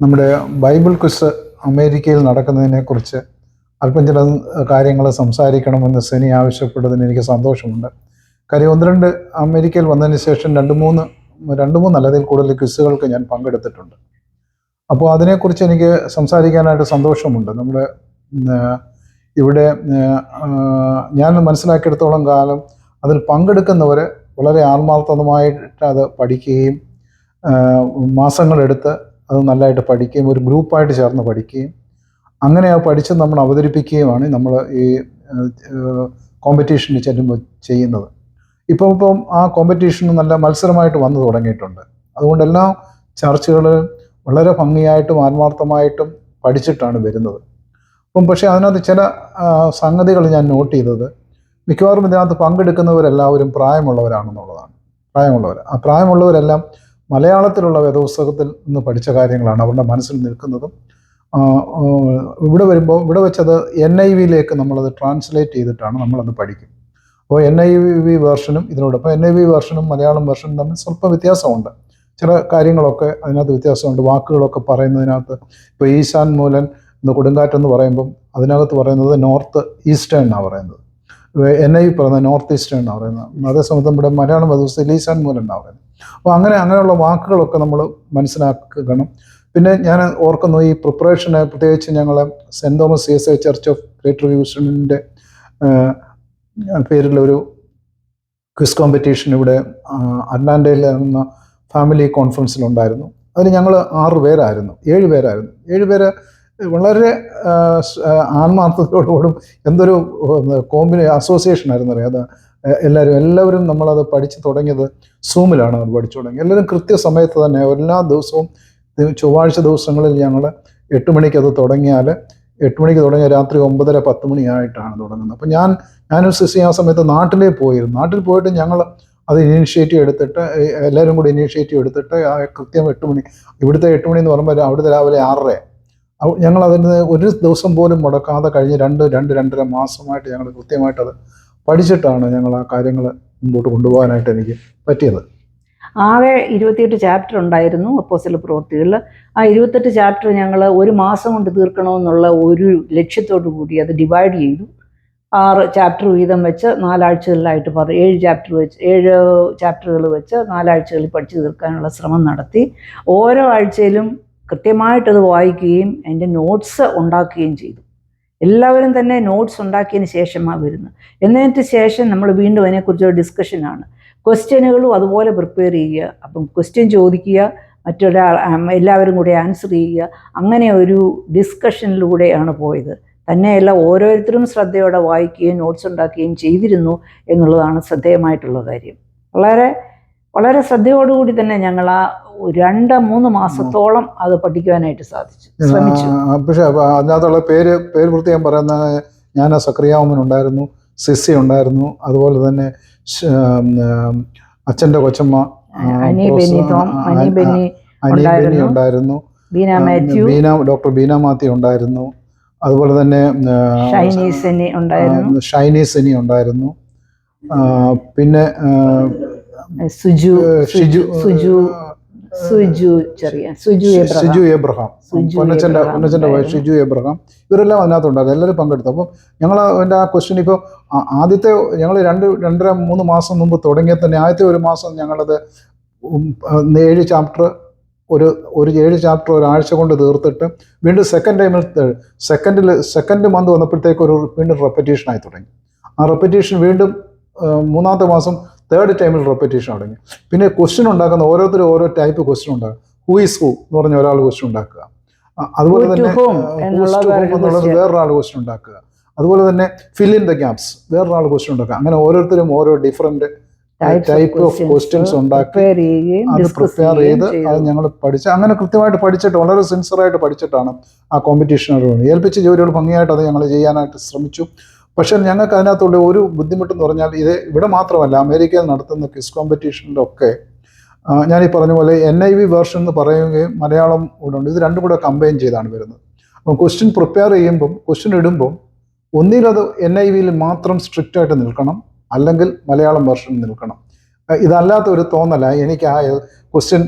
നമ്മുടെ Bible quiz അമേരിക്കയിൽ നടക്കുന്നതിനെക്കുറിച്ച് അല്പം ചില കാര്യങ്ങൾ സംസാരിക്കണമെന്ന് സെനി ആവശ്യപ്പെട്ടതിന് എനിക്ക് സന്തോഷമുണ്ട്. കാര്യം ഒന്ന് രണ്ട് അമേരിക്കയിൽ വന്നതിന് ശേഷം രണ്ട് മൂന്നല്ല അതിൽ കൂടുതൽ ക്വിസുകൾക്ക് ഞാൻ പങ്കെടുത്തിട്ടുണ്ട്. അപ്പോൾ അതിനെക്കുറിച്ച് എനിക്ക് സംസാരിക്കാനായിട്ട് സന്തോഷമുണ്ട്. നമ്മുടെ ഇവിടെ ഞാൻ മനസ്സിലാക്കിയെടുത്തോളം കാലം അതിൽ പങ്കെടുക്കുന്നവർ വളരെ ആത്മാർത്ഥമായിട്ട് അത് പഠിക്കുകയും മാസങ്ങളെടുത്ത് അത് നല്ലതായിട്ട് പഠിക്കുകയും ഒരു ഗ്രൂപ്പായിട്ട് ചേർന്ന് പഠിക്കുകയും അങ്ങനെ ആ പഠിച്ച് നമ്മൾ അവതരിപ്പിക്കുകയുമാണ് നമ്മൾ ഈ കോമ്പറ്റീഷന് ചെല്ലുമ്പോൾ ചെയ്യുന്നത്. ഇപ്പം ആ കോമ്പറ്റീഷന് നല്ല മത്സരമായിട്ട് വന്നു തുടങ്ങിയിട്ടുണ്ട്. അതുകൊണ്ട് എല്ലാ ചർച്ചകൾ വളരെ ഭംഗിയായിട്ടും ആത്മാർത്ഥമായിട്ടും പഠിച്ചിട്ടാണ് വരുന്നത്. പക്ഷേ അതിനകത്ത് ചില സംഗതികൾ ഞാൻ നോട്ട് ചെയ്തത്, മിക്കവാറും ഇതിനകത്ത് പങ്കെടുക്കുന്നവരെല്ലാവരും പ്രായമുള്ളവരാണെന്നുള്ളതാണ്. ആ പ്രായമുള്ളവരെല്ലാം മലയാളത്തിലുള്ള വേദപുസ്തകത്തിൽ നിന്ന് പഠിച്ച കാര്യങ്ങളാണ് അവരുടെ മനസ്സിൽ നിൽക്കുന്നതും. ഇവിടെ വെച്ചത് NIV നമ്മളത് ട്രാൻസ്ലേറ്റ് ചെയ്തിട്ടാണ് നമ്മളത് പഠിക്കും. അപ്പോൾ NIV വേർഷനും ഇതിനോടൊപ്പം NIV വേർഷനും മലയാളം വേർഷനും തമ്മിൽ സ്വല്പം വ്യത്യാസമുണ്ട്. ചില കാര്യങ്ങളൊക്കെ അതിനകത്ത് വ്യത്യാസമുണ്ട്. വാക്കുകളൊക്കെ പറയുന്നതിനകത്ത് ഇപ്പോൾ ഈശാൻ മൂലൻ എന്ന് കൊടുങ്കാറ്റെന്ന് പറയുമ്പം അതിനകത്ത് പറയുന്നത് നോർത്ത് ഈസ്റ്റേൺ എന്നാണ് പറയുന്നത്. NIV പറയുന്നത് നോർത്ത് ഈസ്റ്റേൺ എന്നാണ് പറയുന്നത്. അതേസമയത്ത് നമ്മുടെ മലയാളം വേദപുസ്തകത്തിൽ ഈശാൻ മൂലൻ എന്നാണ് പറയുന്നത്. അപ്പോൾ അങ്ങനെയുള്ള വാക്കുകളൊക്കെ നമ്മൾ മനസ്സിലാക്കണം. പിന്നെ ഞാൻ ഓർക്കുന്നു, ഈ പ്രിപ്പറേഷന് പ്രത്യേകിച്ച് ഞങ്ങൾ Saint Thomas CSI church of greater ഹ്യൂസ്റ്റണിൻ്റെ പേരിലൊരു ക്വിസ് കോമ്പറ്റീഷൻ ഇവിടെ അറ്റ്ലാന്റയിൽ നടന്ന ഫാമിലി കോൺഫറൻസിലുണ്ടായിരുന്നു. അതിൽ ഞങ്ങൾ 7 പേര് വളരെ ആത്മാർത്ഥതയോടുകൂടും എന്തൊരു അസോസിയേഷൻ ആയിരുന്നു അറിയാം. അത് എല്ലാവരും നമ്മളത് പഠിച്ചു തുടങ്ങിയത് സൂമിലാണ്. അത് പഠിച്ചു തുടങ്ങി എല്ലാവരും കൃത്യസമയത്ത് തന്നെ എല്ലാ ദിവസവും ചൊവ്വാഴ്ച ദിവസങ്ങളിൽ ഞങ്ങൾ 8 മണിക്ക് അത് തുടങ്ങിയാൽ 8 മണിക്ക് തുടങ്ങിയ രാത്രി 9:30-10 മണിയായിട്ടാണ് തുടങ്ങുന്നത്. അപ്പോൾ ഞാനൊരു സിസി ആ സമയത്ത് നാട്ടിൽ പോയിട്ട് ഞങ്ങൾ അത് ഇനീഷ്യേറ്റീവ് എടുത്തിട്ട് എല്ലാവരും കൂടി ഇനീഷ്യേറ്റീവ് എടുത്തിട്ട് ആ കൃത്യം 8 മണി, ഇവിടുത്തെ 8 മണി എന്ന് പറയുമ്പോൾ അവിടുത്തെ രാവിലെ 6:30. ഞങ്ങൾ അതിന് ഒരു ദിവസം പോലും മുടക്കാതെ കഴിഞ്ഞ് 2-2.5 മാസമായിട്ട് ഞങ്ങൾ കൃത്യമായിട്ടത് പഠിച്ചിട്ടാണ് ഞങ്ങൾ ആ കാര്യങ്ങൾ മുമ്പോട്ട് കൊണ്ടുപോകാനായിട്ട് എനിക്ക് പറ്റിയത്. ആകെ 28 ചാപ്റ്റർ ഉണ്ടായിരുന്നു അപ്പോസ്തല പ്രവൃത്തികളിൽ. ആ 28 ചാപ്റ്റർ ഞങ്ങൾ ഒരു മാസം കൊണ്ട് തീർക്കണമെന്നുള്ള ഒരു ലക്ഷ്യത്തോടു കൂടി അത് ഡിവൈഡ് ചെയ്തു. 6 ചാപ്റ്റർ വീതം വെച്ച് 4 ആഴ്ചകളിലായിട്ട് 7 ചാപ്റ്ററുകൾ വെച്ച് 4 ആഴ്ചകളിൽ പഠിച്ചു തീർക്കാനുള്ള ശ്രമം നടത്തി. ഓരോ ആഴ്ചയിലും കൃത്യമായിട്ടത് വായിക്കുകയും അതിൻ്റെ നോട്ട്സ് ഉണ്ടാക്കുകയും ചെയ്തു. എല്ലാവരും തന്നെ നോട്ട്സ് ഉണ്ടാക്കിയതിന് ശേഷമാണ് വരുന്നത്. എന്നതിന് ശേഷം നമ്മൾ വീണ്ടും അതിനെക്കുറിച്ചൊരു ഡിസ്കഷനാണ്. ക്വസ്റ്റ്യനുകളും അതുപോലെ പ്രിപ്പയർ ചെയ്യുക. അപ്പം ക്വസ്റ്റ്യൻ ചോദിക്കുക, എല്ലാവരും കൂടി ആൻസർ ചെയ്യുക. അങ്ങനെ ഒരു ഡിസ്കഷനിലൂടെയാണ് പോയത്. തന്നെയല്ല, ഓരോരുത്തരും ശ്രദ്ധയോടെ വായിക്കുകയും നോട്ട്സ് ഉണ്ടാക്കുകയും ചെയ്തിരുന്നു എന്നുള്ളതാണ് ശ്രദ്ധേയമായിട്ടുള്ള കാര്യം. വളരെ വളരെ ശ്രദ്ധയോടുകൂടി തന്നെ ഞങ്ങൾ ആ 2-3 മാസത്തോളം അത് പഠിക്കുവാനായിട്ട് ശ്രമിച്ചു. പക്ഷേ അതിനകത്തുള്ള പേര് പ്രത്യേകം പറയുന്ന, ഞാൻ സക്രിയാവുമൻ ഉണ്ടായിരുന്നു, സിസി ഉണ്ടായിരുന്നു, അതുപോലെ തന്നെ അച്ഛൻ്റെ കൊച്ചമ്മ അനി ബെന്നി ഉണ്ടായിരുന്നു, ഡോക്ടർ ബീന മാത്യു ഉണ്ടായിരുന്നു, അതുപോലെ തന്നെ ഷൈനി സെനി ഉണ്ടായിരുന്നു, പിന്നെ സുജു എബ്രഹാം, പൊന്നച്ചൻ്റെ ഷിജു എബ്രഹാം, ഇവരെല്ലാം അതിനകത്തുണ്ടായിരുന്നു. എല്ലാവരും പങ്കെടുത്തു. അപ്പം ഞങ്ങൾ അതിൻ്റെ ആ ക്വസ്റ്റ്യൻ ഇപ്പോൾ ആദ്യത്തെ ഞങ്ങൾ 2-2.5-3 മാസം മുമ്പ് തുടങ്ങിയാൽ തന്നെ ആദ്യത്തെ ഒരു മാസം ഞങ്ങളത് 7 ചാപ്റ്റർ ഒരാഴ്ച കൊണ്ട് തീർത്തിട്ട് വീണ്ടും സെക്കൻഡ് മന്ത് വന്നപ്പോഴത്തേക്ക് വീണ്ടും റെപ്പറ്റീഷനായി തുടങ്ങി. ആ റെപ്പറ്റീഷൻ വീണ്ടും 3-ാമത്തെ മാസം 3rd ടൈമിൽ റെപ്പറ്റീഷൻ തുടങ്ങി. പിന്നെ ക്വസ്റ്റ്യൻ ഉണ്ടാക്കുന്ന ഓരോരുത്തരും ഓരോ ടൈപ്പ് ക്വസ്റ്റ്യൻ ഉണ്ടാക്കുക. ഹൂ ഈസ് ഹൂ എന്ന് പറഞ്ഞ ഒരാൾ ക്വസ്റ്റ്യൻ ഉണ്ടാക്കുക. അതുപോലെ തന്നെ എന്നുള്ളത് വേറൊരാൾ ക്വസ്റ്റ്യൻ ഉണ്ടാക്കുക. അതുപോലെ തന്നെ ഫിൽ ഇൻ ദ ഗ്യാപ്സ് വേറൊരാൾ ക്വസ്റ്റ്യൻ ഉണ്ടാക്കുക. അങ്ങനെ ഓരോരുത്തരും ഓരോ ഡിഫറെന്റ് ടൈപ്പ് ഓഫ് ക്വസ്റ്റ്യൻസ് ഉണ്ടാക്കി അത് പ്രിപ്പയർ ചെയ്ത് അത് ഞങ്ങൾ അങ്ങനെ കൃത്യമായിട്ട് പഠിച്ചിട്ട് വളരെ സിൻസിയറായിട്ട് പഠിച്ചിട്ടാണ് ആ കോമ്പറ്റീഷനോട് ഏൽപ്പിച്ച ജോലികൾ ഭംഗിയായിട്ട് അത് ഞങ്ങൾ ചെയ്യാനായിട്ട് ശ്രമിച്ചു. പക്ഷേ ഞങ്ങൾക്ക് അതിനകത്തുള്ള ഒരു ബുദ്ധിമുട്ടെന്ന് പറഞ്ഞാൽ, ഇവിടെ മാത്രമല്ല അമേരിക്കയിൽ നടത്തുന്ന ക്വിസ് കോമ്പറ്റീഷനിലൊക്കെ ഞാനീ പറഞ്ഞ പോലെ NIV വേർഷൻ എന്ന് പറയുകയും മലയാളം കൂടെ ഉണ്ട്. ഇത് രണ്ടും കൂടെ കമ്പൈൻ ചെയ്താണ് വരുന്നത്. അപ്പം ക്വസ്റ്റ്യൻ പ്രിപ്പയർ ചെയ്യുമ്പം, ക്വസ്റ്റ്യൻ ഇടുമ്പം ഒന്നിലത് NIV മാത്രം സ്ട്രിക്റ്റ് ആയിട്ട് നിൽക്കണം, അല്ലെങ്കിൽ മലയാളം വേർഷൻ നിൽക്കണം. ഇതല്ലാത്ത ഒരു തോന്നല എനിക്ക് ആ ക്വസ്റ്റ്യൻ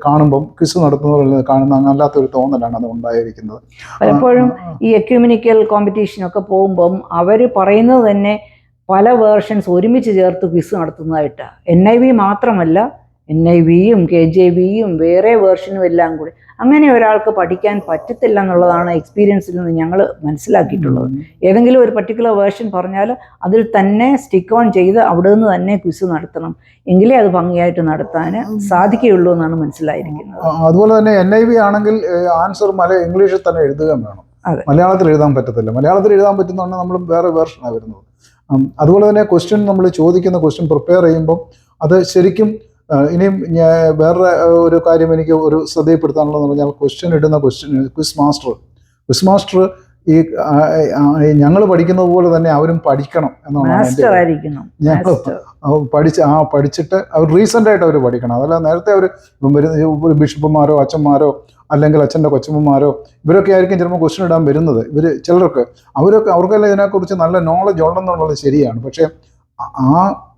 കാണുമ്പം ക്വിസ് നടത്തുന്നവരിൽ കാണുന്ന അല്ലാത്ത ഒരു തോന്നലാണ് അത് ഉണ്ടായിരിക്കുന്നത്. പലപ്പോഴും ഈ എക്യുമിനിക്കൽ കോമ്പറ്റീഷനൊക്കെ പോകുമ്പം അവർ പറയുന്നത് തന്നെ പല വേർഷൻസ് ഒരുമിച്ച് ചേർത്ത് ക്വിസ് നടത്തുന്നതായിട്ടാണ്. NIV മാത്രമല്ല, NIVയും KJVയും വേറെ വേർഷനും എല്ലാം കൂടി. അങ്ങനെ ഒരാൾക്ക് പഠിക്കാൻ പറ്റത്തില്ല എന്നുള്ളതാണ് എക്സ്പീരിയൻസിൽ നിന്ന് ഞങ്ങൾ മനസ്സിലാക്കിയിട്ടുള്ളത്. ഏതെങ്കിലും ഒരു പർട്ടിക്കുലർ വേർഷൻ പറഞ്ഞാൽ അതിൽ തന്നെ സ്റ്റിക്ക് ഓൺ ചെയ്ത് അവിടെ നിന്ന് തന്നെ ക്വിസ് നടത്തണം, എങ്കിലേ അത് ഭംഗിയായിട്ട് നടത്താൻ സാധിക്കുകയുള്ളൂ എന്നാണ് മനസ്സിലായിരിക്കുന്നത്. അതുപോലെ തന്നെ NIV ആണെങ്കിൽ ആൻസർ ഇംഗ്ലീഷിൽ തന്നെ എഴുതുകയും വേണം. മലയാളത്തിൽ എഴുതാൻ പറ്റത്തില്ല. മലയാളത്തിൽ എഴുതാൻ പറ്റുന്നതാണ് നമ്മൾ വേറെ വേർഷനാണ് വരുന്നത്. അതുപോലെ തന്നെ ക്വസ്റ്റ്യൻ നമ്മൾ ചോദിക്കുന്ന ക്വസ്റ്റ്യൻ പ്രിപ്പയർ ചെയ്യുമ്പം അത് ശരിക്കും ഇനിയും വേറെ ഒരു കാര്യം എനിക്ക് ഒരു ശ്രദ്ധയിൽപ്പെടുത്താനുള്ളതെന്ന് പറഞ്ഞാൽ ക്വസ്റ്റ്യൻ ഇടുന്ന ക്വിസ് മാസ്റ്റർ ഈ ഞങ്ങൾ പഠിക്കുന്നത് പോലെ തന്നെ അവരും പഠിക്കണം എന്നാണ്. ഞങ്ങൾ പഠിച്ചിട്ട് അവർ റീസെൻ്റ് ആയിട്ട് അവർ പഠിക്കണം. അതല്ല നേരത്തെ അവർ വരുന്ന ബിഷപ്പുമാരോ അച്ഛന്മാരോ അല്ലെങ്കിൽ അച്ഛൻ്റെ കൊച്ചമ്മമാരോ ഇവരൊക്കെ ആയിരിക്കും ചിലപ്പോൾ ക്വസ്റ്റ്യൻ ഇടാൻ വരുന്നത്. അവർക്കെല്ലാം ഇതിനെക്കുറിച്ച് നല്ല നോളജ് ഉണ്ടെന്നുള്ളത് ശരിയാണ്. പക്ഷേ ആ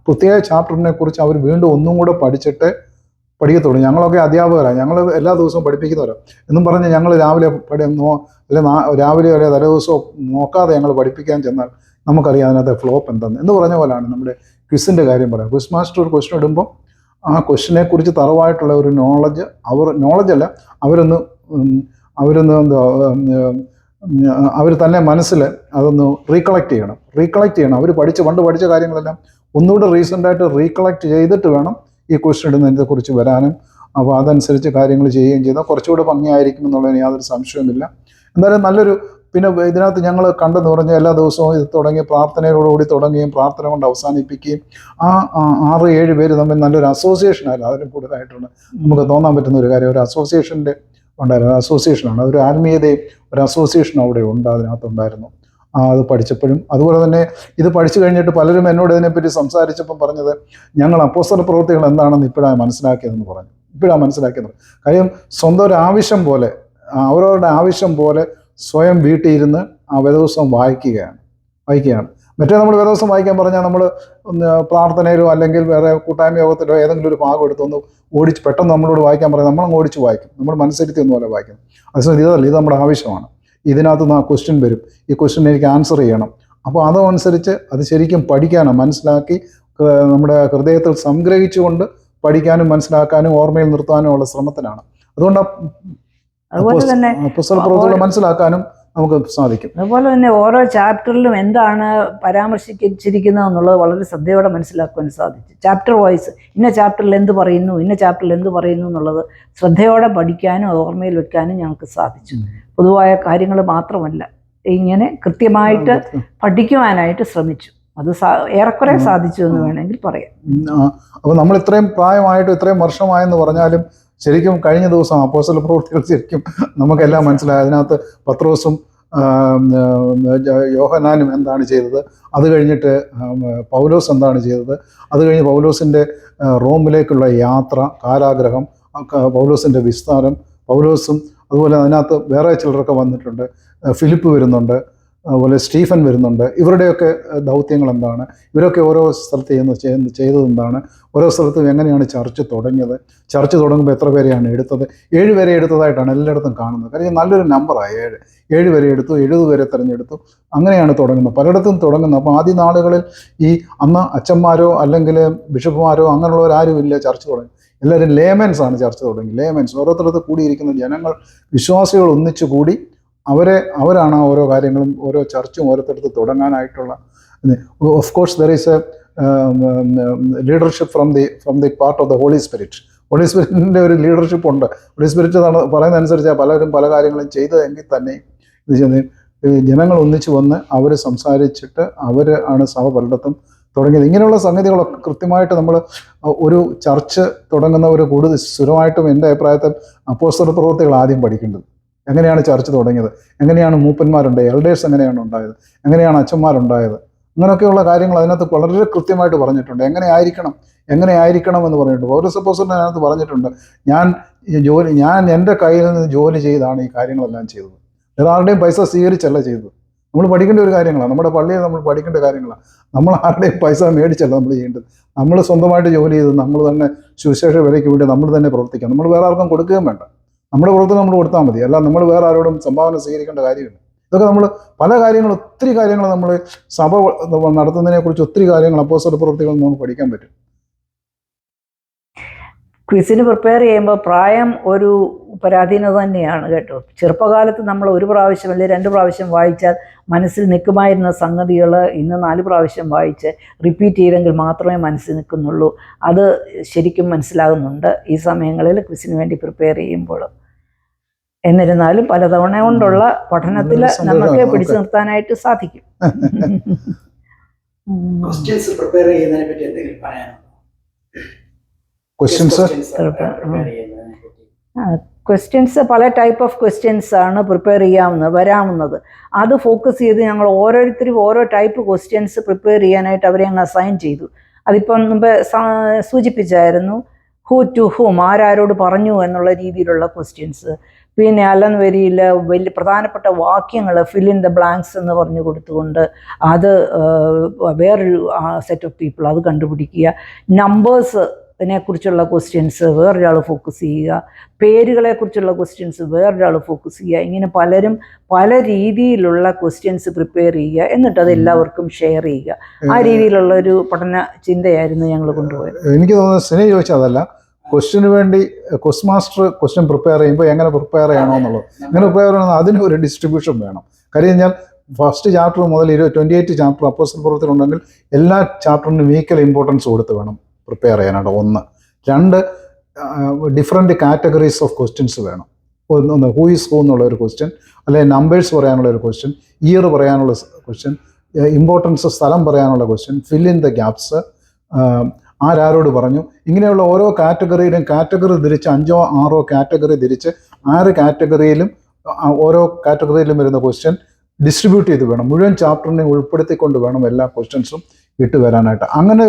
പ്രത്യേക ചാപ്റ്ററിനെ കുറിച്ച് അവർ വീണ്ടും ഒന്നും കൂടെ പഠിച്ചിട്ട് പഠിക്കത്തുള്ളൂ. ഞങ്ങളൊക്കെ അധ്യാപകരാണ്, ഞങ്ങൾ എല്ലാ ദിവസവും പഠിപ്പിക്കുന്നവരാണ് എന്നും പറഞ്ഞ് ഞങ്ങൾ രാവിലെ രാവിലെ വരെ തലേ ദിവസവും നോക്കാതെ ഞങ്ങൾ പഠിപ്പിക്കാൻ ചെന്നാൽ നമുക്കറിയാം അതിനകത്ത് ഫ്ലോപ്പ് എന്തെന്ന്. എന്ന് പറഞ്ഞ പോലെയാണ് നമ്മുടെ ക്വിസിൻ്റെ കാര്യം പറയാം. ക്വിസ് മാസ്റ്റർ ഒരു ക്വസ്റ്റ്യൻ ഇടുമ്പോൾ ആ ക്വസ്റ്റിനെ കുറിച്ച് തറവായിട്ടുള്ള ഒരു നോളജല്ല അവർ തന്നെ മനസ്സിൽ അതൊന്ന് റീകളക്ട് ചെയ്യണം. അവർ പണ്ട് പഠിച്ച കാര്യങ്ങളെല്ലാം ഒന്നുകൂടെ റീസെൻ്റായിട്ട് റീകളക്ട് ചെയ്തിട്ട് വേണം ഈ ക്വസ്റ്റ്യൻ ഇടുന്നതിനെ കുറിച്ച് വരാനും. അപ്പോൾ അതനുസരിച്ച് കാര്യങ്ങൾ ചെയ്യുകയും ചെയ്താൽ കുറച്ചുകൂടെ ഭംഗിയായിരിക്കും എന്നുള്ളതിന് യാതൊരു സംശയവുമില്ല. എന്തായാലും നല്ലൊരു പിന്നെ ഇതിനകത്ത് ഞങ്ങൾ കണ്ടെന്ന് പറഞ്ഞാൽ എല്ലാ ദിവസവും ഇത് തുടങ്ങി പ്രാർത്ഥനയോടുകൂടി തുടങ്ങുകയും പ്രാർത്ഥന കൊണ്ട് അവസാനിപ്പിക്കുകയും 6-7 പേര് തമ്മിൽ നല്ലൊരു അസോസിയേഷനായിരുന്നു. അതിന് കൂടുതലായിട്ടുണ്ട് നമുക്ക് തോന്നാൻ പറ്റുന്ന ഒരു കാര്യം. ഒരു അസോസിയേഷൻ്റെ ഉണ്ടായിരുന്നു, അസോസിയേഷനാണ്, ഒരു ആത്മീയതയും ഒരു അസോസിയേഷനും അവിടെ അതിനകത്തുണ്ടായിരുന്നു. അത് പഠിച്ചപ്പോഴും അതുപോലെ തന്നെ ഇത് പഠിച്ചു കഴിഞ്ഞിട്ട് പലരും എന്നോട് ഇതിനെപ്പറ്റി സംസാരിച്ചപ്പം പറഞ്ഞത് ഞങ്ങൾ അപ്പോസ്തല പ്രവൃത്തികൾ എന്താണെന്ന് ഇപ്പോഴാണ് മനസ്സിലാക്കിയതെന്ന് പറഞ്ഞു. കാര്യം സ്വന്തം ഒരു ആവശ്യം പോലെ അവരവരുടെ ആവശ്യം പോലെ സ്വയം വീട്ടിൽ ഇരുന്ന് ആ വേദപുസ്തകം വായിക്കുകയാണ്. മറ്റേ നമ്മൾ വേദപുസ്തകം വായിക്കാൻ പറഞ്ഞാൽ നമ്മൾ പ്രാർത്ഥനയിലോ അല്ലെങ്കിൽ വേറെ കൂട്ടായ്മ യോഗത്തിലോ ഏതെങ്കിലും ഒരു ഭാഗം എടുത്തൊന്ന് പെട്ടെന്ന് നമ്മളോട് വായിക്കാൻ പറയാം, നമ്മളങ്ങ് ഓടിച്ച് വായിക്കും, നമ്മൾ മനസ്സിരുത്തി ഒന്നുമല്ല വായിക്കും. അതേസമയം ഇത് നമ്മുടെ ആവശ്യമാണ്. ഇതിനകത്ത് ക്വസ്റ്റ്യൻ വരും, ഈ ക്വസ്റ്റ്യൻ എനിക്ക് ആൻസർ ചെയ്യണം. അപ്പോൾ അതനുസരിച്ച് അത് ശരിക്കും പഠിക്കാനും മനസ്സിലാക്കി നമ്മുടെ ഹൃദയത്തിൽ സംഗ്രഹിച്ചുകൊണ്ട് പഠിക്കാനും മനസ്സിലാക്കാനും ഓർമ്മയിൽ നിർത്താനും ഉള്ള ശ്രമത്തിലാണ്. അതുപോലെ തന്നെ പുസ്തക പ്രവൃത്തികൾ മനസ്സിലാക്കാനും നമുക്ക് സാധിക്കും. അതുപോലെ തന്നെ ഓരോ ചാപ്റ്ററിലും എന്താണ് പരാമർശിച്ചിരിക്കുന്നത് എന്നുള്ളത് വളരെ ശ്രദ്ധയോടെ മനസ്സിലാക്കുവാൻ സാധിച്ചു. ചാപ്റ്റർ വൈസ് ഇന്ന ചാപ്റ്ററിൽ എന്ത് പറയുന്നു എന്നുള്ളത് ശ്രദ്ധയോടെ പഠിക്കാനും ഓർമ്മയിൽ വെക്കാനും ഞങ്ങൾക്ക് സാധിച്ചു. പൊതുവായ കാര്യങ്ങൾ മാത്രമല്ല, ഇങ്ങനെ കൃത്യമായിട്ട് പഠിക്കുവാനായിട്ട് ശ്രമിച്ചു. അത് ഏറെക്കുറെ സാധിച്ചു എന്ന് വേണമെങ്കിൽ പറയാം. അപ്പോൾ നമ്മൾ ഇത്രയും പ്രായമായിട്ട് ഇത്രയും വർഷമായെന്ന് പറഞ്ഞാലും ശരിക്കും കഴിഞ്ഞ ദിവസം അപ്പോസ്തല പ്രവൃത്തികൾ ശരിക്കും നമുക്കെല്ലാം മനസ്സിലായി. അതിനകത്ത് പത്രോസും യോഹന്നാനും എന്താണ് ചെയ്തത്, അത് കഴിഞ്ഞിട്ട് പൗലോസ് എന്താണ് ചെയ്തത്, അത് കഴിഞ്ഞ് പൗലോസിൻ്റെ റോമിലേക്കുള്ള യാത്ര, കാരാഗ്രഹം, പൗലോസിൻ്റെ വിസ്താരം, പൗലോസും അതുപോലെ അതിനകത്ത് വേറെ ചിലരൊക്കെ വന്നിട്ടുണ്ട്, ഫിലിപ്പ് വരുന്നുണ്ട്, അതുപോലെ സ്റ്റീഫൻ വരുന്നുണ്ട്. ഇവരുടെയൊക്കെ ദൗത്യങ്ങൾ എന്താണ്, ഇവരൊക്കെ ഓരോ സ്ഥലത്ത് ചെയ്തത് എന്താണ്, ഓരോ സ്ഥലത്തും എങ്ങനെയാണ് ചർച്ച് തുടങ്ങുമ്പോൾ എത്ര പേരെയാണ് എടുത്തത്. 7 പേരെ എടുത്തതായിട്ടാണ് എല്ലായിടത്തും കാണുന്നത്. കാര്യം നല്ലൊരു നമ്പറാണ് 7 പേരെ എടുത്തു, 70 പേരെ തിരഞ്ഞെടുത്തു, അങ്ങനെയാണ് തുടങ്ങുന്നത്, പലയിടത്തും തുടങ്ങുന്നത്. അപ്പോൾ ആദ്യ നാളുകളിൽ അന്ന് അച്ഛന്മാരോ അല്ലെങ്കിൽ ബിഷപ്പുമാരോ അങ്ങനെയുള്ളവരാരും ഇല്ല ചർച്ച് തുടങ്ങി. എല്ലാവരും ലേമൻസ് ആണ് ചർച്ച തുടങ്ങി. ഓരോരുത്തരത്ത് കൂടിയിരിക്കുന്ന ജനങ്ങൾ, വിശ്വാസികൾ ഒന്നിച്ചു കൂടി അവരാണ് ഓരോ കാര്യങ്ങളും ഓരോ ചർച്ചും ഓരോരുത്തരത്ത് തുടങ്ങാനായിട്ടുള്ള. Of course there is a leadership from the part of the holy സ്പിരിറ്റിൻ്റെ ഒരു ലീഡർഷിപ്പ് ഉണ്ട്. ഹോളി സ്പിരിറ്റ് പറയുന്നതനുസരിച്ച് പലരും പല കാര്യങ്ങളും ചെയ്തതെങ്കിൽ തന്നെ ജനങ്ങൾ ഒന്നിച്ചു വന്ന് അവർ സംസാരിച്ചിട്ട് ആണ് സഭ പലയിടത്തും തുടങ്ങിയത്. ഇങ്ങനെയുള്ള സംഗതികളൊക്കെ കൃത്യമായിട്ട് നമ്മൾ ഒരു ചർച്ച് തുടങ്ങുന്നവർ കൂടുതൽ സ്ഥിരമായിട്ടും എൻ്റെ അഭിപ്രായത്തിൽ അപ്പോസ്തല പ്രവൃത്തികൾ ആദ്യം പഠിക്കേണ്ടത്. എങ്ങനെയാണ് ചർച്ച് തുടങ്ങിയത്, എങ്ങനെയാണ് മൂപ്പന്മാരുണ്ടായത്, എൽഡേഴ്സ് എങ്ങനെയാണ് ഉണ്ടായത്, എങ്ങനെയാണ് അച്ഛന്മാരുണ്ടായത്, അങ്ങനെയൊക്കെയുള്ള കാര്യങ്ങൾ അതിനകത്ത് വളരെ കൃത്യമായിട്ട് പറഞ്ഞിട്ടുണ്ട്. എങ്ങനെ ആയിരിക്കണം എന്ന് പറഞ്ഞിട്ടുണ്ട്. പൗലോസ് അപ്പോസ്തലൻ അതിനകത്ത് പറഞ്ഞിട്ടുണ്ട്, ഞാൻ എൻ്റെ കയ്യിൽ നിന്ന് ജോലി ചെയ്താണ് ഈ കാര്യങ്ങളെല്ലാം ചെയ്തത്. വേറാരുടെയും പൈസ സ്വീകരിച്ചല്ല ചെയ്തത്. നമ്മൾ പഠിക്കേണ്ട ഒരു കാര്യങ്ങളാണ്, നമ്മുടെ പള്ളിയിൽ നമ്മൾ പഠിക്കേണ്ട കാര്യങ്ങളാണ്. നമ്മൾ ആരുടെയും പൈസ മേടിച്ചല്ല നമ്മൾ ചെയ്യേണ്ടത്. നമ്മൾ സ്വന്തമായിട്ട് ജോലി ചെയ്ത് നമ്മൾ തന്നെ സുവിശേഷ വിലയ്ക്ക് വേണ്ടി നമ്മൾ തന്നെ പ്രവർത്തിക്കാം. നമ്മൾ വേറെ ആർക്കും കൊടുക്കുകയും വേണ്ട, നമ്മുടെ പ്രവർത്തനം നമ്മൾ കൊടുത്താൽ മതി. അല്ല നമ്മൾ വേറെ ആരോടും സംഭാവന സ്വീകരിക്കേണ്ട കാര്യമില്ല. ഇതൊക്കെ നമ്മൾ പല കാര്യങ്ങൾ, ഒത്തിരി കാര്യങ്ങൾ നമ്മൾ സഭ നടത്തുന്നതിനെ കുറിച്ച് ഒത്തിരി കാര്യങ്ങൾ അപ്പോസ്തല പ്രവൃത്തികളിൽ നമുക്ക് പഠിക്കാൻ പറ്റും. ക്വിസിന് പ്രിപ്പയർ ചെയ്യുമ്പോൾ പ്രായം ഒരു പരാധീനത തന്നെയാണ് കേട്ടോ. ചെറുപ്പകാലത്ത് നമ്മൾ ഒരു പ്രാവശ്യം അല്ലെങ്കിൽ 2 പ്രാവശ്യം വായിച്ചാൽ മനസ്സിൽ നിൽക്കുമായിരുന്ന സംഗതികൾ ഇന്ന് 4 പ്രാവശ്യം വായിച്ച് റിപ്പീറ്റ് ചെയ്തെങ്കിൽ മാത്രമേ മനസ്സിൽ നിൽക്കുന്നുള്ളൂ. അത് ശരിക്കും മനസ്സിലാകുന്നുണ്ട് ഈ സമയങ്ങളിൽ ക്വിസിന് വേണ്ടി പ്രിപ്പയർ ചെയ്യുമ്പോൾ. എന്നിരുന്നാലും പലതവണ കൊണ്ടുള്ള പഠനത്തിൽ നമുക്ക് പിടിച്ചു നിർത്താനായിട്ട് സാധിക്കും. ക്വസ്റ്റ്യൻസ് പ്രിപ്പയർ ചെയ്യുന്നതിനെ പറ്റി എന്തെങ്കിലും പറയാനുണ്ടോ? ക്വസ്റ്റ്യൻസ് പല ടൈപ്പ് ഓഫ് ക്വസ്റ്റ്യൻസ് ആണ് പ്രിപ്പയർ വരാവുന്നത്. അത് ഫോക്കസ് ചെയ്ത് ഞങ്ങൾ ഓരോരുത്തരും ഓരോ ടൈപ്പ് ക്വസ്റ്റ്യൻസ് പ്രിപ്പയർ ചെയ്യാനായിട്ട് അവരെ അങ്ങ് അസൈൻ ചെയ്തു. അതിപ്പം മുമ്പ് സൂചിപ്പിച്ചായിരുന്നു, ഹൂ ടു ഹൂം, ആരാരോട് പറഞ്ഞു എന്നുള്ള രീതിയിലുള്ള ക്വസ്റ്റ്യൻസ്. പിന്നെ അലൻ വരിയിൽ വലിയ പ്രധാനപ്പെട്ട വാക്യങ്ങൾ ഫിൽ ഇൻ ദ ബ്ലാങ്ക്സ് എന്ന് പറഞ്ഞു കൊടുത്തുകൊണ്ട് അത് വേറൊരു സെറ്റ് ഓഫ് പീപ്പിൾ അത് കണ്ടുപിടിക്കുക. നമ്പേഴ്സിനെ കുറിച്ചുള്ള ക്വസ്റ്റ്യൻസ് വേറൊരാൾ ഫോക്കസ് ചെയ്യുക. പേരുകളെക്കുറിച്ചുള്ള ക്വസ്റ്റ്യൻസ് വേറൊരാൾ ഫോക്കസ് ചെയ്യുക. ഇങ്ങനെ പലരും പല രീതിയിലുള്ള ക്വസ്റ്റ്യൻസ് പ്രിപ്പയർ ചെയ്യുക, എന്നിട്ട് അത് എല്ലാവർക്കും ഷെയർ ചെയ്യുക. ആ രീതിയിലുള്ള ഒരു പഠന ചിന്തയായിരുന്നു ഞങ്ങൾ കൊണ്ടുപോയത്. എനിക്ക് തോന്നുന്നത് സ്നേഹ ചോദിച്ചാൽ അതല്ല, ക്വസ്റ്റിന് വേണ്ടി ക്വസ്റ്റ് മാസ്റ്റർ ക്വസ്റ്റ്യൻ പ്രിപ്പയർ ചെയ്യുമ്പോൾ എങ്ങനെ പ്രിപ്പയർ ചെയ്യണോ എന്നുള്ളത്, എങ്ങനെ പ്രിപ്പയർ ചെയ്യണമെന്ന് അതിന് ഒരു ഡിസ്ട്രിബ്യൂഷൻ വേണം. കാര്യം കഴിഞ്ഞാൽ ഫസ്റ്റ് ചാപ്റ്റർ മുതൽ 28 ചാപ്റ്റർ അപ്പോസ്തല പ്രവൃത്തികളുണ്ടെങ്കിൽ എല്ലാ ചാപ്റ്ററിനും ഈക്വൽ ഇമ്പോർട്ടൻസ് കൊടുത്ത് വേണം പ്രിപ്പയർ ചെയ്യാനായിട്ട്. 1. 2, ഡിഫറെൻറ്റ് കാറ്റഗറീസ് ഓഫ് ക്വസ്റ്റ്യൻസ് വേണം. ഒന്ന് ഹൂ ഈസ് ഹൂ എന്നുള്ള ഒരു ക്വസ്റ്റ്യൻ, അല്ലെങ്കിൽ നമ്പേഴ്സ് പറയാനുള്ള ഒരു ക്വസ്റ്റ്യൻ, ഇയർ പറയാനുള്ള ക്വസ്റ്റ്യൻ, ഇമ്പോർട്ടൻസ് സ്ഥലം പറയാനുള്ള question, fill in the gaps, ആരാരോട് പറഞ്ഞു. ഇങ്ങനെയുള്ള ഓരോ കാറ്റഗറിയിലും കാറ്റഗറി തിരിച്ച് 5ഓ 6ഓ കാറ്റഗറി തിരിച്ച് 6 കാറ്റഗറിയിലും ഓരോ കാറ്റഗറിയിലും വരുന്ന ക്വസ്റ്റ്യൻ ഡിസ്ട്രിബ്യൂട്ട് ചെയ്ത് വേണം. മുഴുവൻ ചാപ്റ്ററിനെ ഉൾപ്പെടുത്തിക്കൊണ്ട് വേണം എല്ലാ ക്വസ്റ്റ്യൻസും ഇട്ട് വരാനായിട്ട്. അങ്ങനെ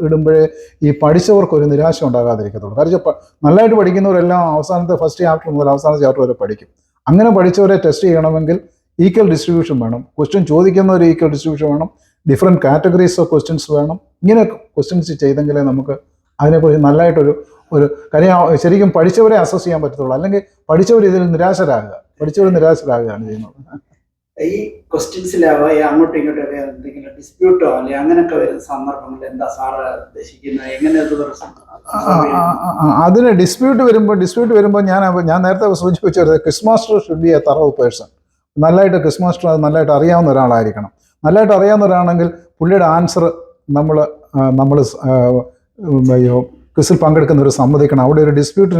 ഇടുമ്പോഴേ ഈ പഠിച്ചവർക്കൊരു നിരാശ ഉണ്ടാകാതിരിക്കത്തുള്ളൂ. കാരണം നല്ലതായിട്ട് പഠിക്കുന്നവരെല്ലാം അവസാനത്തെ ഫസ്റ്റ് ചാപ്റ്റർ മുതൽ അവസാനത്തെ ചാപ്റ്റർ വരെ പഠിക്കും. അങ്ങനെ പഠിച്ചവരെ ടെസ്റ്റ് ചെയ്യണമെങ്കിൽ ഈക്വൽ ഡിസ്ട്രിബ്യൂഷൻ വേണം. ക്വസ്റ്റ്യൻ ചോദിക്കുന്നവർ ഈക്വൽ ഡിസ്ട്രിബ്യൂഷൻ വേണം. ഡിഫറെൻറ്റ് കാറ്റഗറീസ് ഓഫ് ക്വസ്റ്റ്യൻസ് വേണം. ഇങ്ങനെ ക്വസ്റ്റ്യൻസ് ചെയ്തെങ്കിലേ നമുക്ക് അതിനെക്കുറിച്ച് നല്ലതായിട്ടൊരു കാര്യം ശരിക്കും പഠിച്ചവരെ അസസ് ചെയ്യാൻ പറ്റത്തുള്ളൂ. അല്ലെങ്കിൽ പഠിച്ചവർ ഇതിൽ നിരാശരാകുകയാണ് ചെയ്യുന്നത്. ഈ ക്വസ്റ്റ്യൻസിൽ അങ്ങോട്ടും ഇങ്ങോട്ടും എന്തെങ്കിലും ഡിസ്പ്യൂട്ടോ അല്ലെങ്കിൽ അങ്ങനെയൊക്കെ വരുന്ന സന്ദർഭങ്ങളിൽ എന്താ സാറ് ഉദ്ദേശിക്കുന്നത്? എങ്ങനെ അതിന് ഡിസ്പ്യൂട്ട് വരുമ്പോൾ ഞാൻ നേരത്തെ സൂചിപ്പിച്ചത് quiz master should be A തറവ് person. നല്ലതായിട്ട് ക്വിസ് മാസ്റ്റർ അത് നല്ലതായിട്ട് അറിയാവുന്ന ഒരാളായിരിക്കണം. നല്ലതായിട്ട് അറിയാവുന്നവരാണെങ്കിൽ പുള്ളിയുടെ ആൻസർ നമ്മൾ ക്വിസിൽ പങ്കെടുക്കുന്നവർ സമ്മതിക്കണം. അവിടെ ഒരു ഡിസ്പ്യൂട്ട്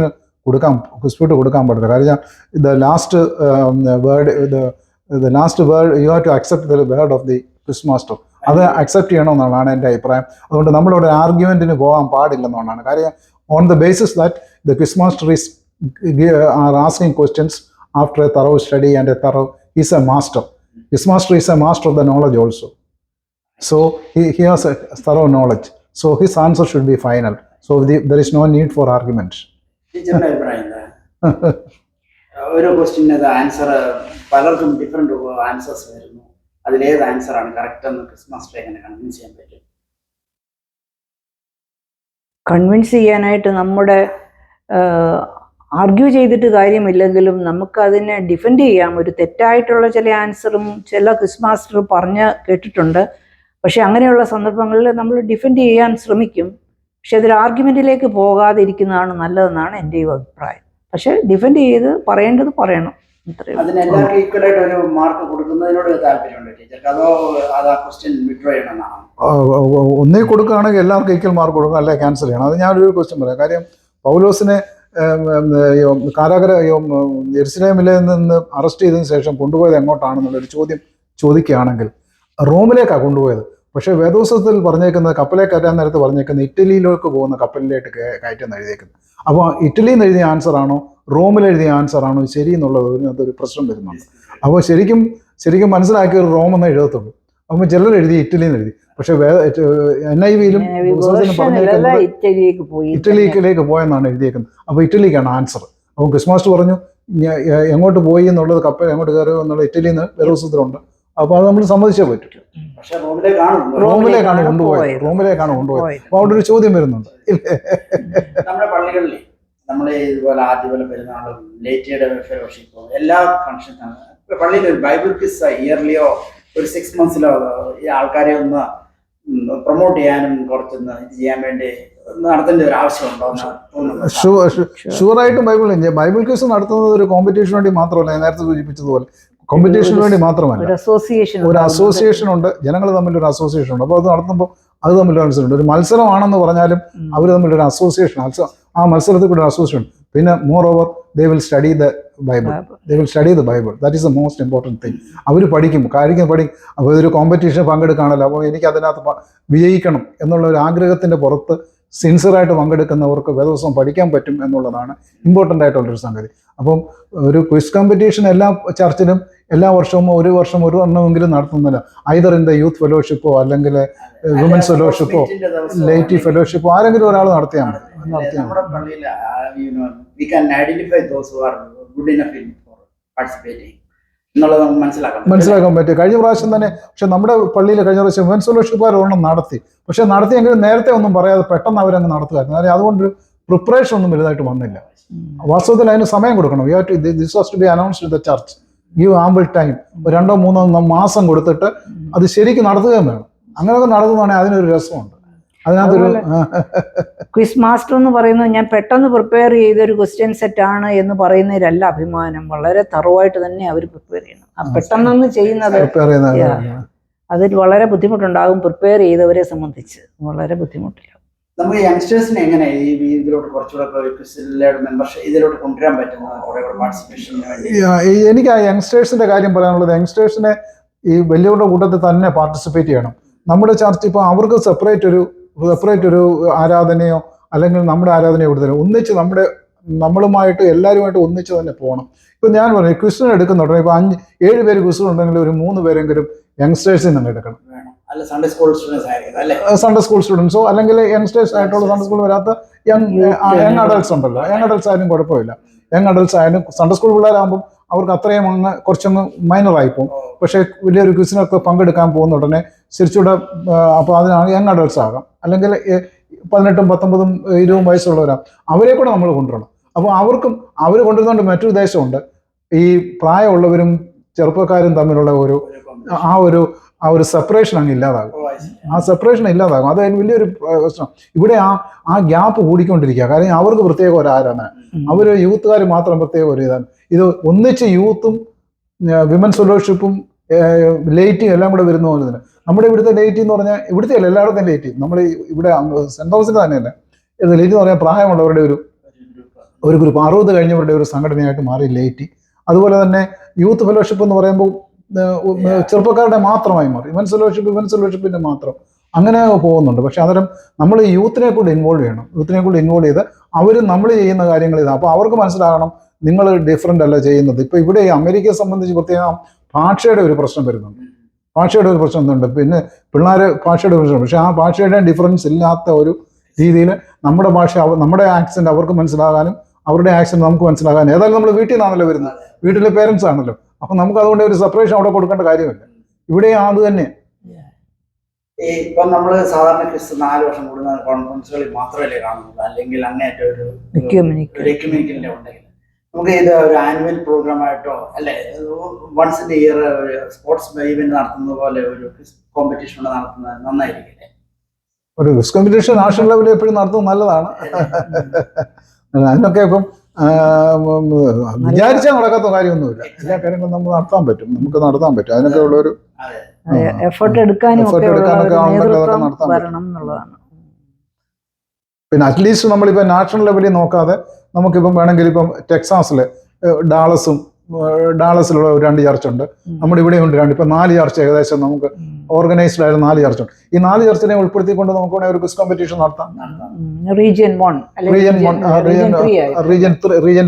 കൊടുക്കാൻ പാടില്ല. കാരണം the last word you have to accept the word of the quiz master. അത് അക്സെപ്റ്റ് ചെയ്യണമെന്നാണ് എൻ്റെ അഭിപ്രായം. അതുകൊണ്ട് നമ്മളിവിടെ ആർഗ്യുമെൻറ്റിന് പോകാൻ പാടില്ലെന്നുള്ളതാണ് കാര്യം. On the basis that the quiz master are asking questions after a thorough study and a thorough is a master. His master is a master of the knowledge also. So he has a thorough knowledge. So his answer should be final. So there is no need for argument. ടീച്ചറിന്റെ അഭിപ്രായം എന്താ? ഓരോ question answer പലർക്കും different answers വരുന്നു. അതിലേത് ആൻസറാണ് correct എന്ന് quiz master എങ്ങനെ convince ചെയ്യാൻ പറ്റും? കൺവിൻസ് ചെയ്യാനായിട്ട് നമ്മുടെ ആർഗ്യൂ ചെയ്തിട്ട് കാര്യമില്ലെങ്കിലും നമുക്കതിനെ ഡിഫെൻഡ് ചെയ്യാം. ഒരു തെറ്റായിട്ടുള്ള ചില ആൻസറും ചില ക്വിസ് മാസ്റ്റർ പറഞ്ഞ് കേട്ടിട്ടുണ്ട്. പക്ഷെ അങ്ങനെയുള്ള സന്ദർഭങ്ങളിൽ നമ്മൾ ഡിഫെൻഡ് ചെയ്യാൻ ശ്രമിക്കും. പക്ഷെ അതൊരു ആർഗ്യുമെൻറ്റിലേക്ക് പോകാതെ ഇരിക്കുന്നതാണ് നല്ലതെന്നാണ് എൻ്റെയും അഭിപ്രായം. പക്ഷെ ഡിഫെൻഡ് ചെയ്ത് പറയേണ്ടത് പറയണം. അതിനെല്ലാവർക്കും ഈക്വൽ ആയിട്ട് ഒരു മാർക്ക് കൊടുക്കുന്നതിനോട് താല്പര്യമുണ്ട് ടീച്ചർക്ക്? അതോ അത് ആ ക്വസ്റ്റ്യൻ വിഡ്രോ ചെയ്യണമെന്നാണോ? ഒന്നേ കൊടുക്കുകയാണെങ്കിൽ എല്ലാവർക്കും ഈക്വൽ മാർക്ക് കൊടുക്കണം, അല്ലെ ക്യാൻസൽ ചെയ്യണം. അത് ഞാനൊരു ക്വസ്റ്റ്യൻ പറയാം. കാര്യം പൗലോസിനെ യെരുശലേമിൽ നിന്ന് അറസ്റ്റ് ചെയ്തതിന് ശേഷം കൊണ്ടുപോയത് എങ്ങോട്ടാണെന്നുള്ളൊരു ചോദ്യം ചോദിക്കുകയാണെങ്കിൽ റോമിലേക്കാണ് കൊണ്ടുപോയത്. പക്ഷേ വേദോസത്തിൽ പറഞ്ഞേക്കുന്നത് കപ്പലെ കയറ്റാൻ നേരത്ത് പറഞ്ഞേക്കുന്നത് ഇറ്റലിയിലേക്ക് പോകുന്ന കപ്പലിലേക്ക് കയറ്റെന്ന് എഴുതിയേക്കുന്നത്. അപ്പോൾ ഇറ്റലിയിൽ നിന്ന് എഴുതിയ ആൻസറാണോ റോമിൽ എഴുതിയ ആൻസറാണോ ശരി എന്നുള്ളത് ഒരു പ്രശ്നം വരുന്നുണ്ട്. അപ്പോൾ ശരിക്കും മനസ്സിലാക്കിയ ഒരു റോമെന്ന് എഴുതത്തുള്ളൂ. അപ്പം ചിലർ എഴുതി ഇറ്റലിയിൽ നിന്ന് എഴുതി. പക്ഷെ NIV-യിലും പറഞ്ഞേക്കുന്നത് ഇറ്റലിയിലേക്ക് പോയെന്നാണ് എഴുതിയേക്കുന്നത്. അപ്പോൾ ഇറ്റലിക്കാണ് ആൻസർ. അപ്പോൾ ക്വിസ് മാസ്റ്റർ പറഞ്ഞു എങ്ങോട്ട് പോയി എന്നുള്ളത്, കപ്പൽ എങ്ങോട്ട് കയറുക എന്നുള്ള ഇറ്റലിയിൽ നിന്ന് വേദോസത്തിലുണ്ട്. അപ്പോൾ അത് നമ്മൾ സമ്മതിച്ചേ പറ്റൂ. പക്ഷെ റൂമിലേക്കാണ് റൂമിലേക്കാണ് കൊണ്ടുപോയത്. അപ്പോൾ അവിടെ ഒരു ചോദ്യം വരുന്നുണ്ട്. നമ്മുടെ പള്ളികളിൽ നമ്മൾ ഇതുപോലെ ആദ്യപോലെ പെരുന്നാളും ലേറ്റിയുടെ ഫെലോഷിപ്പും എല്ലാ ഫംഗ്ഷൻസാണ്. പള്ളിയിൽ ഒരു ബൈബിൾ ക്വിസ് ഇയർലിയോ ഒരു 6 monthsലോ ഈ ആൾക്കാരെ ഒന്ന് പ്രൊമോട്ട് ചെയ്യാനും കുറച്ചൊന്ന് ഇത് ചെയ്യാൻ വേണ്ടി നടത്തേണ്ട ഒരു ആവശ്യമുണ്ടോ എന്ന് തോന്നുന്നു. ഷുവറായിട്ടും ബൈബിൾ ക്വിസ് നടത്തുന്നത് ഒരു കോമ്പറ്റീഷന് വേണ്ടി മാത്രമല്ല, ഞാൻ നേരത്തെ സൂചിപ്പിച്ചതുപോലെ കോമ്പറ്റീഷന് വേണ്ടി മാത്രമല്ല, ഒരു അസോസിയേഷൻ ഉണ്ട്, ജനങ്ങൾ തമ്മിൽ ഒരു അസോസിയേഷൻ ഉണ്ട്. അപ്പോൾ അത് നടത്തുമ്പോൾ അത് തമ്മിൽ മത്സരമുണ്ട്. ഒരു മത്സരമാണെന്ന് പറഞ്ഞാലും അവർ തമ്മിലൊരു അസോസിയേഷൻ, ആ മത്സരത്തിൽ കൂടെ ഒരു അസോസിയേഷൻ. പിന്നെ moreover they will study the Bible. That is the most important thing. അവർ പഠിക്കും. അപ്പോൾ ഇതൊരു കോമ്പറ്റീഷൻ പങ്കെടുക്കുകയാണല്ലോ, അപ്പോൾ എനിക്ക് അതിനകത്ത് വിജയിക്കണം എന്നുള്ള ഒരു ആഗ്രഹത്തിൻ്റെ പുറത്ത് സിൻസിയറായിട്ട് പങ്കെടുക്കുന്നവർക്ക് വേദപുസ്തകം പഠിക്കാൻ പറ്റും എന്നുള്ളതാണ് ഇമ്പോർട്ടൻ്റ് ആയിട്ടുള്ളൊരു സംഗതി. അപ്പം ഒരു ക്വിസ് കോമ്പറ്റീഷൻ എല്ലാ ചർച്ചിലും എല്ലാ വർഷവും ഒരു എണ്ണമെങ്കിലും നടത്തുന്നില്ല. ഐദർ ഇൻ ദ യൂത്ത് ഫെലോഷിപ്പോ അല്ലെങ്കിൽ വിമൻസ് ഫെലോഷിപ്പോ ലേറ്റി ഫെലോഷിപ്പോ ആരെങ്കിലും ഒരാൾ നടത്തിയാൽ മതി. മനസ്സിലാക്കാൻ പറ്റും. കഴിഞ്ഞ പ്രാവശ്യം തന്നെ പക്ഷെ നമ്മുടെ പള്ളിയിൽ കഴിഞ്ഞ പ്രാവശ്യം വിമൻസ് ഫെലോഷിപ്പുകാർ ഒരെണ്ണം നടത്തി. പക്ഷെ നടത്തിയെങ്കിലും നേരത്തെ ഒന്നും പറയാതെ പെട്ടെന്ന് അവരങ്ങ് നടത്തുമായിരുന്നു. അതായത് അതുകൊണ്ട് പ്രിപ്പറേഷൻ ഒന്നും വലുതായിട്ട് വന്നില്ല. വാസ്തവത്തിൽ അതിന് സമയം കൊടുക്കണം. This was to be announced in the church. Give ample time. 2-3 മാസം കൊടുത്തിട്ട് അത് ശരിക്കും നടത്തുകയും വേണം. അങ്ങനെയൊക്കെ നടത്തുന്നതാണെങ്കിൽ അതിനൊരു രസമുണ്ട്. അതിനകത്തൊരു ക്വിസ് മാസ്റ്റർ എന്ന് പറയുന്നത് ഞാൻ പെട്ടെന്ന് പ്രിപ്പയർ ചെയ്തൊരു ക്വസ്റ്റ്യൻ സെറ്റ് ആണ് എന്ന് പറയുന്നതിലല്ല അഭിമാനം. വളരെ തറവായിട്ട് തന്നെ അവർ പ്രിപ്പയർ ചെയ്യണം. ആ പെട്ടെന്നൊന്ന് ചെയ്യുന്നത് അതിൽ വളരെ ബുദ്ധിമുട്ടുണ്ടാകും. പ്രിപ്പയർ ചെയ്തവരെ സംബന്ധിച്ച് വളരെ ബുദ്ധിമുട്ടില്ല. നമുക്ക് യങ്സ്റ്റേഴ്സിനെ എങ്ങനെ ഇതിലോട്ട് കുറച്ചുകൂടെ മെമ്പർഷിപ്പ് ഇതിലോട്ട് കൊണ്ടുവരാൻ പറ്റുന്ന പാർട്ടിസിപ്പേഷന് വേണ്ടി? എനിക്ക് ആ യങ്സ്റ്റേഴ്സിന്റെ കാര്യം പറയാനുള്ളത്, യങ്സ്റ്റേഴ്സിനെ ഈ വലിയവരുടെ കൂട്ടത്തിൽ തന്നെ പാർട്ടിസിപ്പേറ്റ് ചെയ്യണം. നമ്മുടെ ചർച്ച ഇപ്പോൾ അവർക്ക് സെപ്പറേറ്റ് ഒരു ആരാധനയോ അല്ലെങ്കിൽ നമ്മുടെ ആരാധനയോ കൊടുത്തില്ല. ഒന്നിച്ച് നമ്മളുമായിട്ട് എല്ലാവരുമായിട്ട് ഒന്നിച്ച് തന്നെ പോകണം. ഇപ്പം ഞാൻ പറഞ്ഞു ക്വിസിന് എടുക്കുന്നുണ്ട്. ഇപ്പോൾ 7 പേര് ക്വിസിന് ഉണ്ടെങ്കിൽ ഒരു 3 പേരെങ്കിലും യങ്സ്റ്റേഴ്സിൽ നിന്ന് എടുക്കണം. സൺഡേ സ്കൂൾ സ്റ്റുഡൻസോ അല്ലെങ്കിൽ യങ്സ്റ്റേഴ്സ് ആയിട്ടുള്ള സൺഡേ സ്കൂളിൽ വരാത്ത യങ് അഡൽട്ട്സ് ഉണ്ടല്ലോ. യങ് അഡൽട്ട്സ് ആയാലും കുഴപ്പമില്ല. യങ് അഡൽട്ട്സ് ആയാലും സൺഡേ സ്കൂൾ പിള്ളേരാകുമ്പോൾ അവർക്ക് അത്രയും കുറച്ചങ്ങ് മൈനറായി പോകും. പക്ഷേ വലിയൊരു ക്വിസിനൊക്കെ പങ്കെടുക്കാൻ പോകുന്ന ഉടനെ തിരിച്ചുകൂടെ അപ്പോൾ അതിനാണ് യങ് അഡൽട്ട്സ് ആകാം. അല്ലെങ്കിൽ 18, 19, 20 വയസ്സുള്ളവരാണ്. അവരെ കൂടെ നമ്മൾ കൊണ്ടുവരണം. അപ്പോൾ അവർ കൊണ്ടുവരുന്നതുകൊണ്ട് മറ്റൊരു ഉദ്ദേശമുണ്ട്. ഈ പ്രായമുള്ളവരും ചെറുപ്പക്കാരും തമ്മിലുള്ള ആ ഒരു സെപ്പറേഷൻ അങ്ങ് ഇല്ലാതാകും. ആ സെപ്പറേഷൻ ഇല്ലാതാകും. അത് വലിയൊരു പ്രശ്നം. ഇവിടെ ആ ഗ്യാപ്പ് കൂടിക്കൊണ്ടിരിക്കുക. കാര്യം അവർക്ക് പ്രത്യേക ഒരു ആരാധന, അവർ യൂത്തുകാർ മാത്രം പ്രത്യേക ഒരു ഇതാണ്. ഇത് ഒന്നിച്ച് യൂത്തും വിമൻസ് ഫെലോഷിപ്പും ലേറ്റും എല്ലാം കൂടെ വരുന്ന പോലെ തന്നെ നമ്മുടെ ഇവിടുത്തെ ലേറ്റ് എന്ന് പറഞ്ഞാൽ ഇവിടുത്തെ അല്ല എല്ലായിടത്തും ലേറ്റ്. നമ്മൾ ഇവിടെ സെന്റ് തോമസിന്റെ തന്നെയല്ല ഇത് ലേറ്റ് എന്ന് പറഞ്ഞാൽ പ്രായമുള്ളവരുടെ ഒരു ഗ്രൂപ്പ് 60 കഴിഞ്ഞവരുടെ ഒരു സംഘടനയായിട്ട് മാറി ലേറ്റ്. അതുപോലെ തന്നെ യൂത്ത് ഫെലോഷിപ്പ് എന്ന് പറയുമ്പോൾ ചെറുപ്പക്കാരുടെ മാത്രമായി മാറി. വിമൻസ് ഫെലോഷിപ്പിന്റെ മാത്രം അങ്ങനെ പോകുന്നുണ്ട്. പക്ഷെ അന്നേരം നമ്മൾ യൂത്തിനെ കൂടി ഇൻവോൾവ് ചെയ്യണം. യൂത്തിനെ കൂടി ഇൻവോൾവ് ചെയ്ത് അവർ നമ്മൾ ചെയ്യുന്ന കാര്യങ്ങൾ ഇതാണ്. അപ്പോൾ അവർക്ക് മനസ്സിലാകണം നിങ്ങൾ ഡിഫറൻ്റ് അല്ല ചെയ്യുന്നത്. ഇപ്പോൾ ഇവിടെ അമേരിക്കയെ സംബന്ധിച്ച് പ്രത്യേകം ഭാഷയുടെ ഒരു പ്രശ്നം വരുന്നുണ്ട്. പിന്നെ പിള്ളേർ ഭാഷയുടെ പ്രശ്നം. പക്ഷെ ആ ഭാഷയുടെ ഡിഫറൻസ് ഇല്ലാത്ത ഒരു രീതിയിൽ നമ്മുടെ ഭാഷ നമ്മുടെ ആക്സെന്റ് അവർക്ക് മനസ്സിലാകാനും അവരുടെ ആക്സെന്റ് നമുക്ക് മനസ്സിലാകാനും ഏതായാലും നമ്മൾ വീട്ടിൽ നിന്നാണല്ലോ വരുന്നത്, വീട്ടിലെ പേരൻസ് ആണല്ലോ. അപ്പം നമുക്ക് അതുകൊണ്ട് ഒരു സെപ്പറേഷൻ അവിടെ കൊടുക്കേണ്ട കാര്യമില്ല. ഇവിടെ അത് തന്നെ. ഇപ്പം നമ്മൾ സാധാരണ 4 വർഷം കൂടുന്ന കോൺഫറൻസുകളിൽ മാത്രമല്ലേ കാണുന്നത്, അല്ലെങ്കിൽ അങ്ങേറ്റം ഒരു എക്യുമെനിക്കലിന്റെ ഉണ്ടെങ്കിൽ നമുക്ക് ഇത് ഒരു ആനുവൽ പ്രോഗ്രാം ആയിട്ടോ അല്ലെ വൺസ് ഇൻ ഇയർ ഒരു സ്പോർട്സ് ഇവന്റ് നടത്തുന്ന പോലെ ഒരു കോമ്പറ്റീഷൻ നടത്തുന്നത് നന്നായിരിക്കില്ലേ? ഒരു ക്വിസ് കോമ്പറ്റീഷൻ നാഷണൽ ലെവലിൽ എപ്പോഴും നടത്തുന്നത് നല്ലതാണ്. അതിനൊക്കെ ഇപ്പം വിചാരിച്ചാൽ നടക്കാത്ത കാര്യമൊന്നുമില്ല. എല്ലാ കാര്യങ്ങളും നമുക്ക് നടത്താൻ പറ്റും. അതിനൊക്കെ ഉള്ളൊരു എഫേർട്ട് എടുക്കാനൊക്കെ വരണം എന്നുള്ളതാണ്. പിന്നെ അറ്റ്ലീസ്റ്റ് നമ്മളിപ്പോൾ നാഷണൽ ലെവലിൽ നോക്കാതെ നമുക്കിപ്പം വേണമെങ്കിൽ ഇപ്പം ടെക്സാസില് ഡാളസിലുള്ള 2 ചർച്ച ഉണ്ട്. നമ്മുടെ ഇവിടെ ഉണ്ട് 2. ഇപ്പം 4 ചർച്ച ഏകദേശം നമുക്ക് ഓർഗനൈസ്ഡ് ആയ 4 ചർച്ച ഉണ്ട്. ഈ 4 ചർച്ചിനെ ഉൾപ്പെടുത്തിക്കൊണ്ട് നമുക്ക് വേണമെങ്കിൽ ഒരു ക്വിസ് കോമ്പറ്റീഷൻ നടത്താം. റീജിയൻ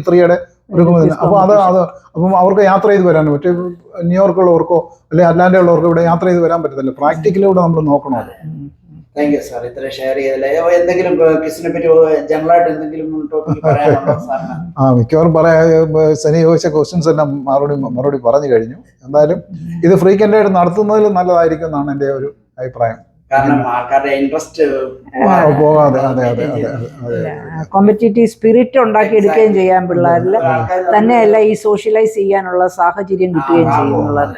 3യുടെ ഒരു അപ്പോൾ അപ്പം അവർക്ക് യാത്ര ചെയ്ത് വരാനും മറ്റേ ന്യൂയോർക്കുള്ളവർക്കോ അല്ലെങ്കിൽ അറ്റ്ലാന്റ ഉള്ളവർക്കോ ഇവിടെ യാത്ര ചെയ്ത് വരാൻ പറ്റത്തില്ല. പ്രാക്ടിക്കലിലൂടെ നമ്മൾ നോക്കണമല്ലോ. താങ്ക് യു സാർ, ഇത്ര ഷെയർ ചെയ്തല്ലേ. എന്തെങ്കിലും ക്വിസിനെ പറ്റി ജനറലായിട്ട് എന്തെങ്കിലും ടോപ്പിക് പറയാനുണ്ടോ സാറിന്? മിക്കവാറും സനി ചോദിച്ച ക്വസ്റ്റ്യൻസ് എല്ലാം മറുപടി പറഞ്ഞു കഴിഞ്ഞു. എന്തായാലും ഇത് ഫ്രീക്വന്റ് ആയിട്ട് നടത്തുന്നതിൽ നല്ലതായിരിക്കും എന്നാണ് എൻ്റെ ഒരു അഭിപ്രായം. കാരണം ആൾക്കാരുടെ ഇൻട്രസ്റ്റ് പോകാതെ. അതെ. കോമ്പറ്റീറ്റീവ് സ്പിരിറ്റ് ഉണ്ടാക്കി എടുക്കുകയും ചെയ്യാൻ പിള്ളേരിൽ തന്നെയല്ല ഈ സോഷ്യലൈസ് ചെയ്യാനുള്ള സാഹചര്യം കിട്ടുകയും ചെയ്യുന്നുള്ളത്.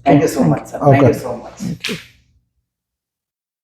Thank you so much sir, thank you so much.